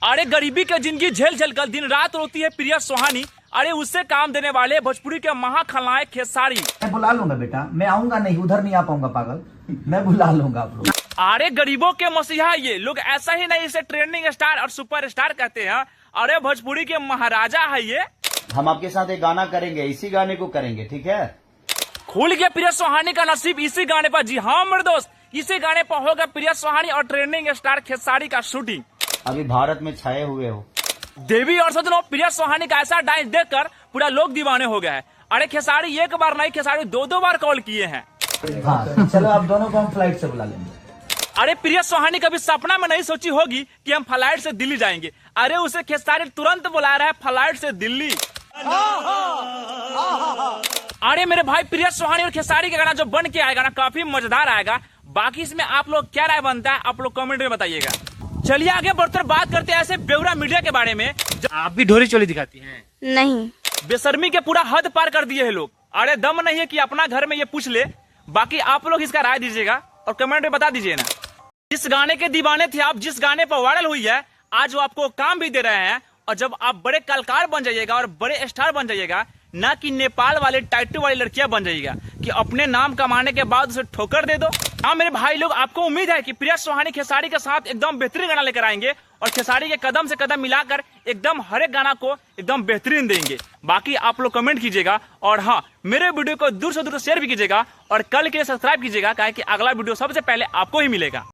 अरे गरीबी के जिंदगी झेल झेल कर दिन रात रोती है प्रिया सुहानी। अरे उससे काम देने वाले भोजपुरी के महाखलनायक खेसारी। मैं बुला लूंगा बेटा, मैं आऊंगा नहीं, उधर नहीं आ पाऊंगा पागल, मैं बुला लूंगा आप लोग। अरे गरीबों के मसीहा ये लोग, ऐसा ही नहीं इसे ट्रेंडिंग स्टार और सुपर स्टार कहते हैं। अरे भोजपुरी के महाराजा है ये। हम आपके साथ एक गाना करेंगे, इसी गाने को करेंगे, ठीक है? खुल गया प्रिया सुहानी का नसीब इसी गाने पर। जी हाँ मेरे दोस्त, इसी गाने पर होगा प्रिया सुहानी और ट्रेंडिंग स्टार खेसारी का शूटिंग। अभी भारत में छाए हुए हो। देवी और सजनों, प्रिया सुहानी का ऐसा डांस देखकर पूरा लोग दीवाने हो गए हैं। अरे खेसारी एक बार नहीं, खेसारी दो बार कॉल किए हैं। हाँ चलो आप दोनों को हम फ्लाइट से बुला लेंगे। अरे प्रिया सुहानी कभी सपना में नहीं सोची होगी कि हम फ्लाइट से दिल्ली जाएंगे। अरे उसे खेसारी तुरंत बुला रहा है फ्लाइट से दिल्ली। अरे मेरे भाई, प्रिया सुहानी और खेसारी का गाना जो बन के आएगा ना, काफी मजेदार आएगा। बाकी इसमें आप लोग क्या राय बनता है, आप लोग कमेंट में बताइएगा। चलिए आगे बढ़कर बात करते हैं ऐसे बेवड़ा मीडिया के बारे में। आप भी ढोरी चोली दिखाती हैं? नहीं। बेशर्मी के पूरा हद पार कर दिए हैं लोग। अरे दम नहीं है कि अपना घर में ये पूछ ले। बाकी आप लोग इसका राय दीजिएगा और कमेंट में बता दीजिए ना। जिस गाने के दीवाने थे आप, जिस गाने पर वायरल हुई है, आज वो आपको काम भी दे रहे हैं। और जब आप बड़े कलाकार बन जाइएगा और बड़े स्टार बन जाइएगा, ना कि नेपाल वाले टाइटू वाली लड़कियां बन जाइएगा कि अपने नाम कमाने के बाद उसे ठोकर दे दो। हाँ मेरे भाई लोग, आपको उम्मीद है कि प्रिया सुहानी खेसारी के साथ एकदम बेहतरीन गाना लेकर आएंगे और खेसारी के कदम से कदम मिलाकर एकदम हर एक गाना को एकदम बेहतरीन देंगे। बाकी आप लोग कमेंट कीजिएगा और हाँ, मेरे वीडियो को दूर से दूर शेयर भी कीजिएगा और कल के लिए सब्सक्राइब कीजिएगा, काहे कि अगला वीडियो सबसे पहले आपको ही मिलेगा।